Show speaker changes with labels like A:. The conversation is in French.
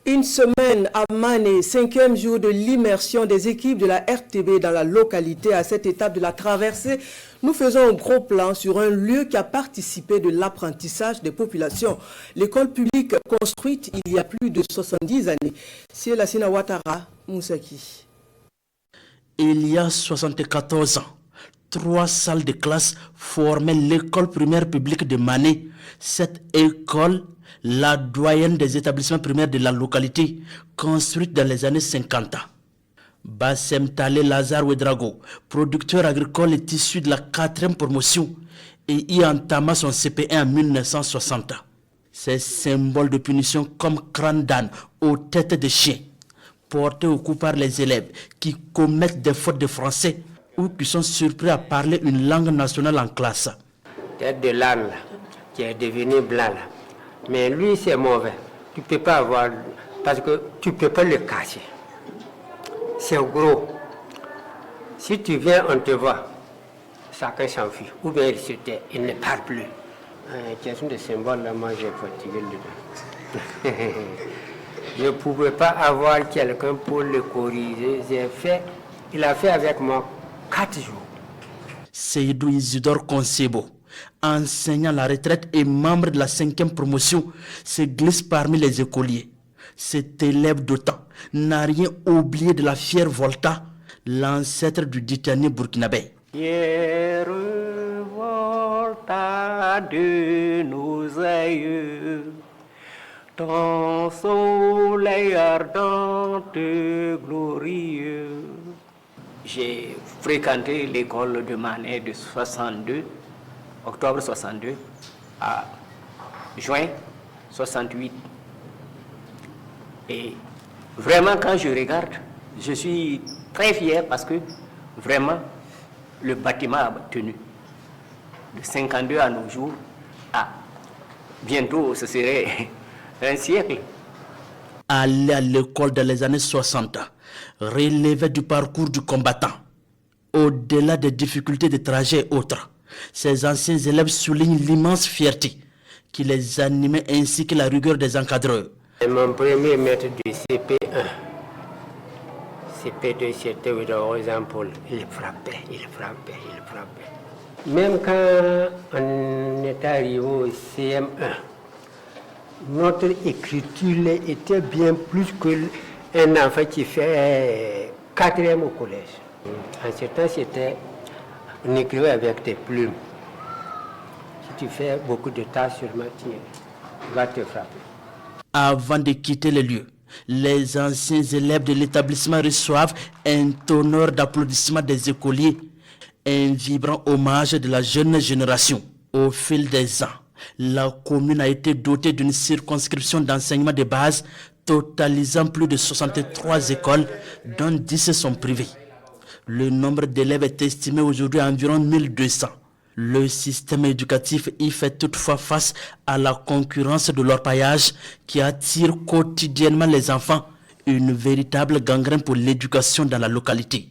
A: Une semaine à Mané, 5e jour de l'immersion des équipes de la RTB dans la localité. À cette étape de la traversée, nous faisons un gros plan sur un lieu qui a participé de l'apprentissage des populations. L'école publique construite il y a plus de 70 années. C'est la Sina Ouattara Moussaki.
B: Il y a 74 ans, 3 salles de classe formaient l'école primaire publique de Mané. Cette école, la doyenne des établissements primaires de la localité, construite dans les années 50. Bassem Talé Lazare Ouedrago, producteur agricole, est issu de la 4e promotion et y entama son CP1 en 1960. Ces symboles de punition comme crâne d'âne aux têtes de chiens, portés au cou par les élèves qui commettent des fautes de français ou qui sont surpris à parler une langue nationale en classe.
C: Tête de l'âne qui est devenu blanc là. Mais lui c'est mauvais. Tu ne peux pas avoir, parce que tu ne peux pas le cacher. C'est gros. Si tu viens, on te voit. Chacun s'enfuit. Ou bien il se tait, il ne parle plus. Question de symbole là, moi j'ai fatigué dedans. Je ne pouvais pas avoir quelqu'un pour le corriger. Il a fait avec moi 4 jours.
B: Seydou Isidore Konsebo, enseignant à la retraite et membre de la 5e promotion, se glisse parmi les écoliers. Cet élève d'autant n'a rien oublié de la fière Volta, l'ancêtre du Ditani burkinabé.
C: Fière Volta de nos aïeux, ton soleil ardent et glorieux. J'ai fréquenté l'école de Mané de 62, octobre 62 à juin 68. Et vraiment, quand je regarde, je suis très fier parce que vraiment, le bâtiment a tenu. De 52 à nos jours, bientôt ce serait un siècle.
B: Aller à l'école dans les années 60 relevait du parcours du combattant. Au-delà des difficultés de trajet et autres, ces anciens élèves soulignent l'immense fierté qui les animait ainsi que la rigueur des encadreurs.
C: Mon premier maître du CP1, CP2, c'était au Jean-Paul. Il frappait. Même quand on est arrivé au CM1, notre écriture était bien plus qu'un enfant qui fait 4e au collège. En ce temps, on écrivait avec tes plumes. Si tu fais beaucoup de tâches sur matière, tu vas te frapper.
B: Avant de quitter le lieu, les anciens élèves de l'établissement reçoivent un tonnerre d'applaudissements des écoliers, un vibrant hommage de la jeune génération. Au fil des ans, la commune a été dotée d'une circonscription d'enseignement de base totalisant plus de 63 écoles, dont 10 sont privées. Le nombre d'élèves est estimé aujourd'hui à environ 1200. Le système éducatif y fait toutefois face à la concurrence de l'orpaillage qui attire quotidiennement les enfants, une véritable gangrène pour l'éducation dans la localité.